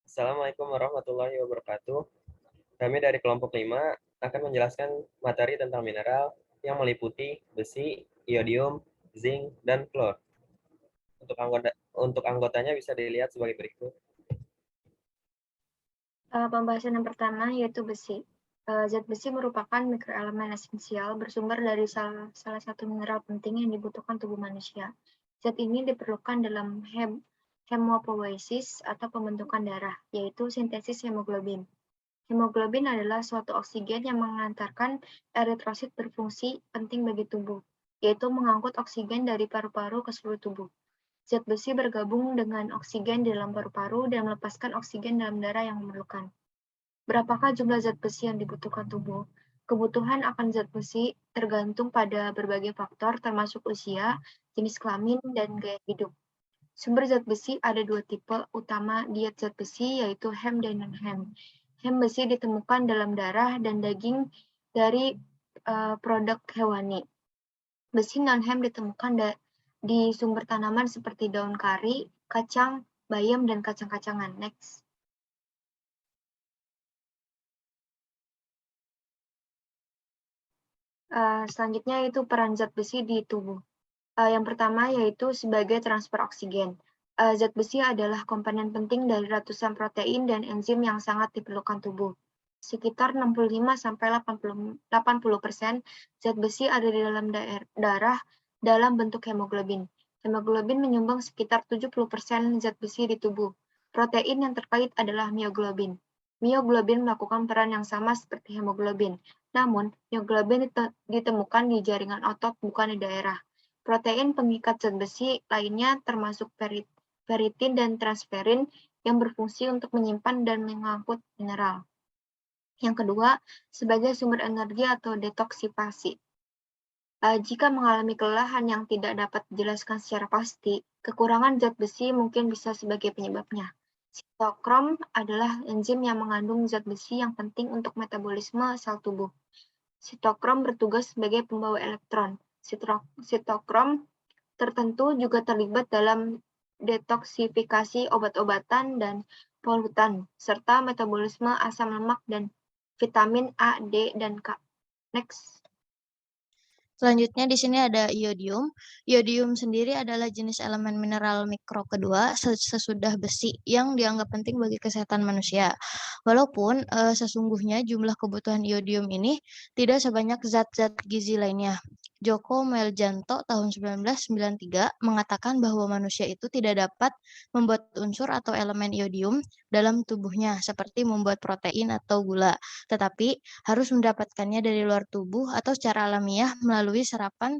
Assalamualaikum warahmatullahi wabarakatuh. Kami dari kelompok 5 akan menjelaskan materi tentang mineral yang meliputi besi, iodium, zinc, dan klor. Untuk anggotanya bisa dilihat sebagai berikut. Pembahasan yang pertama yaitu besi. Zat besi merupakan mikroelemen esensial bersumber dari salah satu mineral penting yang dibutuhkan tubuh manusia. Zat ini diperlukan dalam hemopoiesis atau pembentukan darah, yaitu sintesis hemoglobin. Hemoglobin adalah suatu oksigen yang mengantarkan eritrosit berfungsi penting bagi tubuh, yaitu mengangkut oksigen dari paru-paru ke seluruh tubuh. Zat besi bergabung dengan oksigen di dalam paru-paru dan melepaskan oksigen dalam darah yang memerlukan. Berapakah jumlah zat besi yang dibutuhkan tubuh? Kebutuhan akan zat besi tergantung pada berbagai faktor termasuk usia, jenis kelamin, dan gaya hidup. Sumber zat besi ada dua tipe utama diet zat besi, yaitu Hem dan non-Hem. Hem besi ditemukan dalam darah dan daging dari produk hewani. Besi non-Hem ditemukan di sumber tanaman seperti daun kari, kacang, bayam, dan kacang-kacangan. Next. Selanjutnya itu peran zat besi di tubuh. Yang pertama yaitu sebagai transfer oksigen. Zat besi adalah komponen penting dari ratusan protein dan enzim yang sangat diperlukan tubuh. Sekitar 65-80% zat besi ada di dalam darah dalam bentuk hemoglobin. Hemoglobin menyumbang sekitar 70% zat besi di tubuh. Protein yang terkait adalah mioglobin. Mioglobin melakukan peran yang sama seperti hemoglobin, namun mioglobin ditemukan di jaringan otot bukan di daerah. Protein pengikat zat besi lainnya termasuk ferritin dan transferin yang berfungsi untuk menyimpan dan mengangkut mineral. Yang kedua, sebagai sumber energi atau detoksifikasi. Jika mengalami kelelahan yang tidak dapat dijelaskan secara pasti, kekurangan zat besi mungkin bisa sebagai penyebabnya. Sitokrom adalah enzim yang mengandung zat besi yang penting untuk metabolisme sel tubuh. Sitokrom bertugas sebagai pembawa elektron. Sitokrom tertentu juga terlibat dalam detoksifikasi obat-obatan dan polutan, serta metabolisme asam lemak dan vitamin A, D, dan K. Next. Selanjutnya di sini ada iodium. Iodium sendiri adalah jenis elemen mineral mikro kedua sesudah besi yang dianggap penting bagi kesehatan manusia. Walaupun sesungguhnya jumlah kebutuhan iodium ini tidak sebanyak zat-zat gizi lainnya. Joko Meljanto tahun 1993 mengatakan bahwa manusia itu tidak dapat membuat unsur atau elemen iodium dalam tubuhnya seperti membuat protein atau gula, tetapi harus mendapatkannya dari luar tubuh atau secara alamiah melalui serapan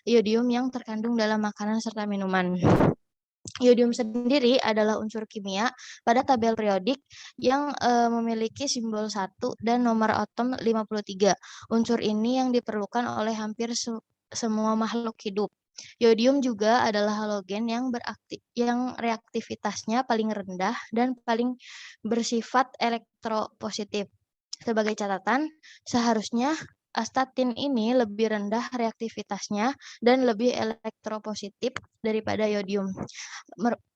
iodium yang terkandung dalam makanan serta minuman. Iodium sendiri adalah unsur kimia pada tabel periodik yang memiliki simbol 1 dan nomor atom 53. Unsur ini yang diperlukan oleh hampir semua makhluk hidup. Iodium juga adalah halogen yang reaktivitasnya paling rendah dan paling bersifat elektropositif. Sebagai catatan, seharusnya astatin ini lebih rendah reaktivitasnya dan lebih elektropositif daripada iodium.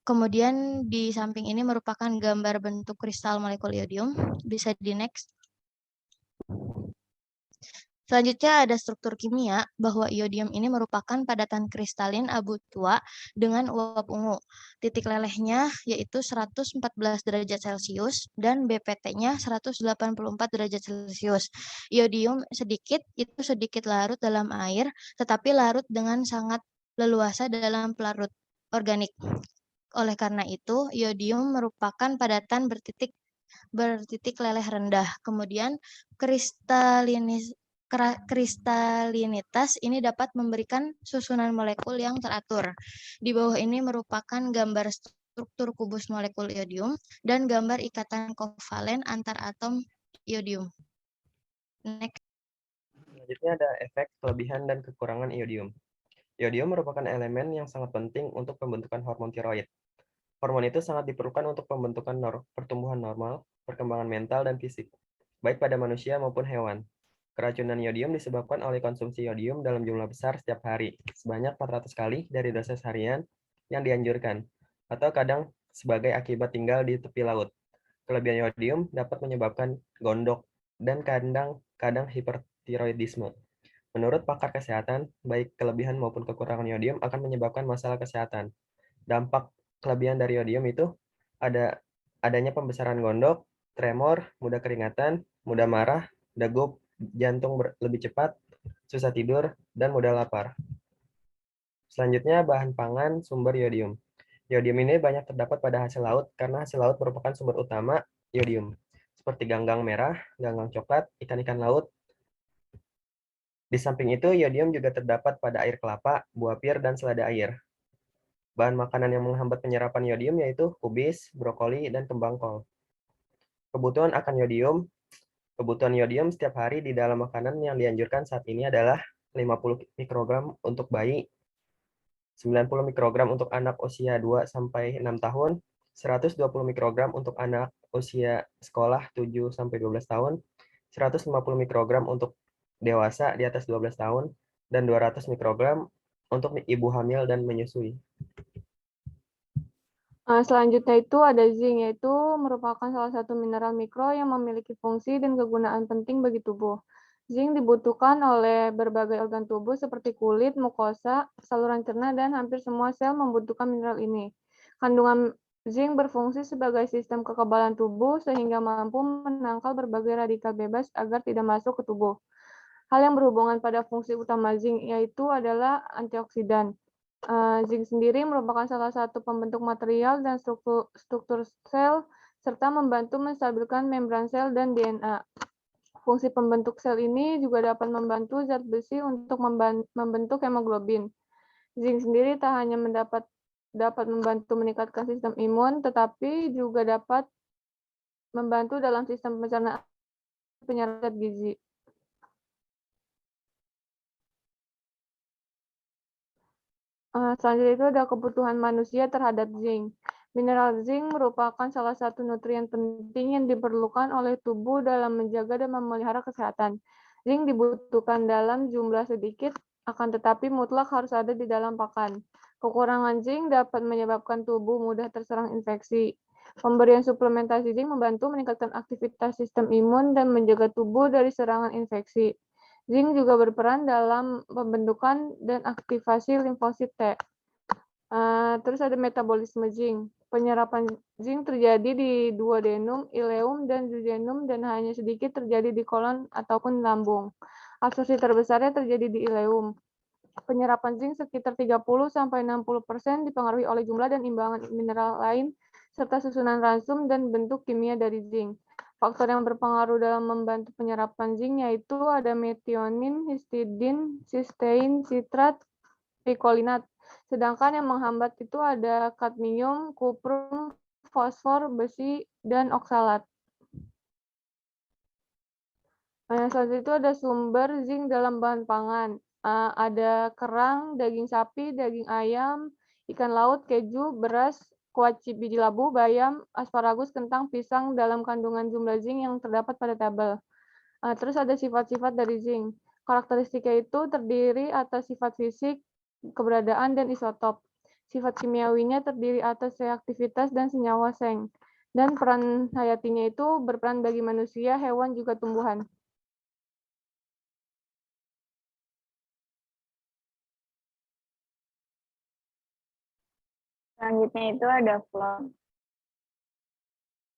Kemudian di samping ini merupakan gambar bentuk kristal molekul iodium. Bisa di next. Selanjutnya ada struktur kimia bahwa iodium ini merupakan padatan kristalin abu tua dengan uap ungu. Titik lelehnya yaitu 114 derajat Celcius dan BPT-nya 184 derajat Celcius. Iodium itu sedikit larut dalam air, tetapi larut dengan sangat leluasa dalam pelarut organik. Oleh karena itu, iodium merupakan padatan bertitik leleh rendah. Kemudian kristalinitas ini dapat memberikan susunan molekul yang teratur. Di bawah ini merupakan gambar struktur kubus molekul iodium dan gambar ikatan kovalen antar atom iodium. Next. Selanjutnya ada efek kelebihan dan kekurangan iodium. Iodium merupakan elemen yang sangat penting untuk pembentukan hormon tiroid. Hormon itu sangat diperlukan untuk pembentukan pertumbuhan normal, perkembangan mental dan fisik, baik pada manusia maupun hewan. Keracunan iodium disebabkan oleh konsumsi iodium dalam jumlah besar setiap hari, sebanyak 400 kali dari dosis harian yang dianjurkan, atau kadang sebagai akibat tinggal di tepi laut. Kelebihan iodium dapat menyebabkan gondok dan kadang hipertiroidisme. Menurut pakar kesehatan, baik kelebihan maupun kekurangan iodium akan menyebabkan masalah kesehatan. Dampak kelebihan dari iodium itu adanya pembesaran gondok, tremor, mudah keringatan, mudah marah, degup, jantung lebih cepat, susah tidur, dan mudah lapar. Selanjutnya, bahan pangan sumber iodium. Iodium ini banyak terdapat pada hasil laut karena hasil laut merupakan sumber utama iodium, seperti ganggang merah, ganggang coklat, ikan-ikan laut. Di samping itu, iodium juga terdapat pada air kelapa, buah pir, dan selada air. Bahan makanan yang menghambat penyerapan iodium yaitu kubis, brokoli, dan kembang kol. Kebutuhan iodium setiap hari di dalam makanan yang dianjurkan saat ini adalah 50 mikrogram untuk bayi, 90 mikrogram untuk anak usia 2-6 tahun, 120 mikrogram untuk anak usia sekolah 7-12 tahun, 150 mikrogram untuk dewasa di atas 12 tahun, dan 200 mikrogram untuk ibu hamil dan menyusui. Selanjutnya itu ada zinc, yaitu merupakan salah satu mineral mikro yang memiliki fungsi dan kegunaan penting bagi tubuh. Zinc dibutuhkan oleh berbagai organ tubuh seperti kulit, mukosa, saluran cerna, dan hampir semua sel membutuhkan mineral ini. Kandungan zinc berfungsi sebagai sistem kekebalan tubuh sehingga mampu menangkal berbagai radikal bebas agar tidak masuk ke tubuh. Hal yang berhubungan pada fungsi utama zinc yaitu adalah antioksidan. Zinc sendiri merupakan salah satu pembentuk material dan struktur sel, serta membantu menstabilkan membran sel dan DNA. Fungsi pembentuk sel ini juga dapat membantu zat besi untuk membentuk hemoglobin. Zinc sendiri tak hanya dapat membantu meningkatkan sistem imun, tetapi juga dapat membantu dalam sistem pencernaan penyerapan zat gizi. Selanjutnya itu ada kebutuhan manusia terhadap zinc. Mineral zinc merupakan salah satu nutrien penting yang diperlukan oleh tubuh dalam menjaga dan memelihara kesehatan. Zinc dibutuhkan dalam jumlah sedikit, akan tetapi mutlak harus ada di dalam pakan. Kekurangan zinc dapat menyebabkan tubuh mudah terserang infeksi. Pemberian suplementasi zinc membantu meningkatkan aktivitas sistem imun dan menjaga tubuh dari serangan infeksi. Zinc juga berperan dalam pembentukan dan aktivasi limfosit T. Terus ada metabolisme zinc. Penyerapan zinc terjadi di duodenum, ileum, dan duodenum dan hanya sedikit terjadi di kolon ataupun lambung. Absorpsi terbesarnya terjadi di ileum. Penyerapan zinc sekitar 30-60% dipengaruhi oleh jumlah dan imbangan mineral lain serta susunan ransum dan bentuk kimia dari zinc. Faktor yang berpengaruh dalam membantu penyerapan zinc yaitu ada metionin, histidin, sistein, sitrat, picolinat. Sedangkan yang menghambat itu ada kadmium, kuprum, fosfor, besi, dan oksalat. Selanjutnya itu ada sumber zinc dalam bahan pangan. Ada kerang, daging sapi, daging ayam, ikan laut, keju, beras, kuaci biji labu, bayam, asparagus, kentang, pisang dalam kandungan jumlah zinc yang terdapat pada tabel. Terus ada sifat-sifat dari zinc. Karakteristiknya itu terdiri atas sifat fisik, keberadaan, dan isotop. Sifat kimiawinya terdiri atas reaktivitas dan senyawa seng. Dan peran hayatinya itu berperan bagi manusia, hewan, juga tumbuhan. Selanjutnya itu ada fluor.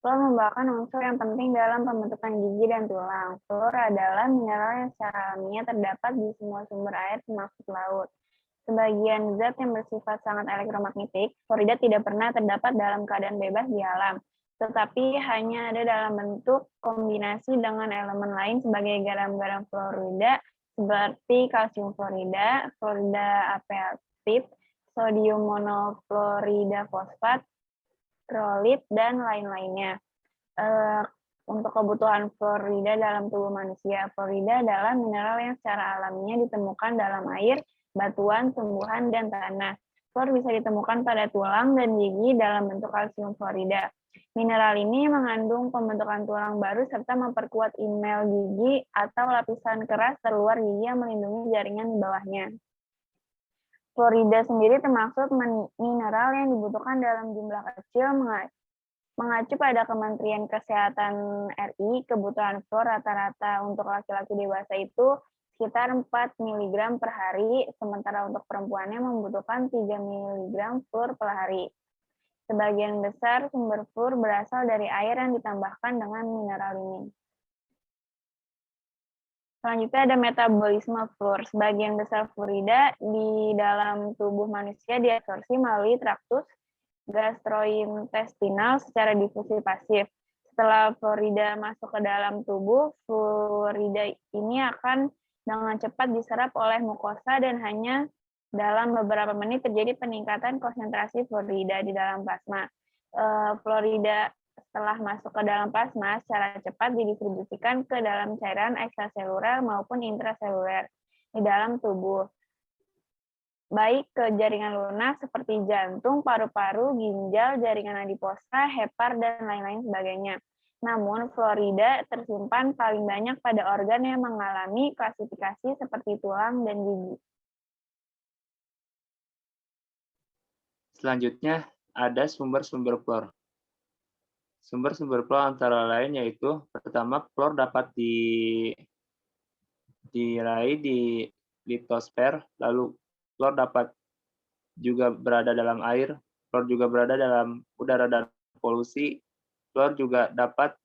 Fluor merupakan unsur yang penting dalam pembentukan gigi dan tulang. Fluor adalah mineral yang secara alamiah terdapat di semua sumber air termasuk laut. Sebagian zat yang bersifat sangat elektromagnetik, fluorida tidak pernah terdapat dalam keadaan bebas di alam, tetapi hanya ada dalam bentuk kombinasi dengan elemen lain sebagai garam-garam fluorida seperti kalsium fluorida, fluorida apatite, sodium monofluorida fosfat, prolit, dan lain-lainnya. Untuk kebutuhan fluorida dalam tubuh manusia, fluorida adalah mineral yang secara alamiah ditemukan dalam air, batuan, tumbuhan, dan tanah. Fluor bisa ditemukan pada tulang dan gigi dalam bentuk kalsium fluorida. Mineral ini mengandung pembentukan tulang baru serta memperkuat enamel gigi atau lapisan keras terluar gigi yang melindungi jaringan di bawahnya. Fluorida sendiri termasuk mineral yang dibutuhkan dalam jumlah kecil. Mengacu pada Kementerian Kesehatan RI, kebutuhan fluor rata-rata untuk laki-laki dewasa itu sekitar 4 mg per hari, sementara untuk perempuannya membutuhkan 3 mg fluor per hari. Sebagian besar sumber fluor berasal dari air yang ditambahkan dengan mineral ini. Selanjutnya ada metabolisme fluor. Sebagian besar fluorida di dalam tubuh manusia diabsorpsi melalui traktus gastrointestinal secara difusi pasif. Setelah fluorida masuk ke dalam tubuh, fluorida ini akan dengan cepat diserap oleh mukosa dan hanya dalam beberapa menit terjadi peningkatan konsentrasi fluorida di dalam plasma. Fluorida setelah masuk ke dalam plasma secara cepat didistribusikan ke dalam cairan ekstraseluler maupun intraseluler di dalam tubuh, baik ke jaringan lunak seperti jantung, paru-paru, ginjal, jaringan adiposa, hepar, dan lain-lain sebagainya. Namun, fluorida tersimpan paling banyak pada organ yang mengalami klasifikasi seperti tulang dan gigi. Selanjutnya, ada sumber-sumber fluor. Sumber-sumber fluor antara lain yaitu, pertama, fluor dapat diraih di litosfer, lalu fluor dapat juga berada dalam air, fluor juga berada dalam udara dan polusi, fluor juga dapat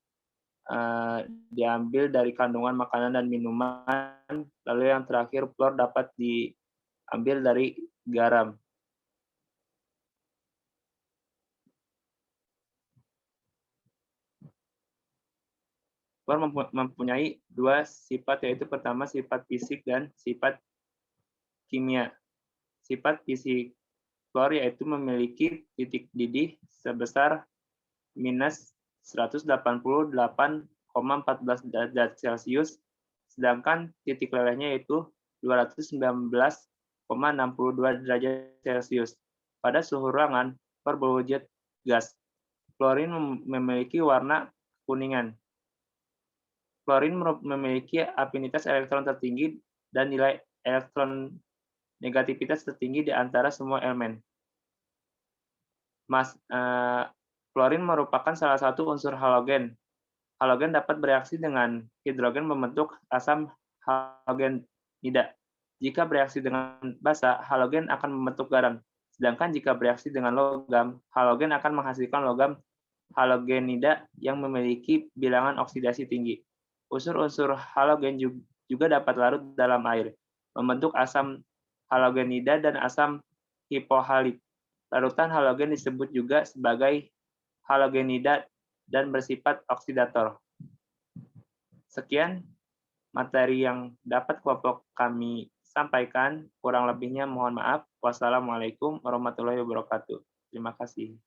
diambil dari kandungan makanan dan minuman, lalu yang terakhir, fluor dapat diambil dari garam. Fluor mempunyai dua sifat, yaitu pertama sifat fisik dan sifat kimia. Sifat fisik fluor yaitu memiliki titik didih sebesar minus 188,14 derajat Celcius, sedangkan titik lelehnya yaitu 219,62 derajat Celcius. Pada suhu ruangan, fluor berwujud gas. Fluorin memiliki warna kuningan. Fluorin memiliki afinitas elektron tertinggi dan nilai elektron negativitas tertinggi di antara semua elemen. Fluorin merupakan salah satu unsur halogen. Halogen dapat bereaksi dengan hidrogen membentuk asam halogenida. Jika bereaksi dengan basa, halogen akan membentuk garam. Sedangkan jika bereaksi dengan logam, halogen akan menghasilkan logam halogenida yang memiliki bilangan oksidasi tinggi. Unsur-unsur halogen juga dapat larut dalam air, membentuk asam halogenida dan asam hipohalit. Larutan halogen disebut juga sebagai halogenida dan bersifat oksidator. Sekian materi yang dapat kelompok kami sampaikan. Kurang lebihnya mohon maaf. Wassalamualaikum warahmatullahi wabarakatuh. Terima kasih.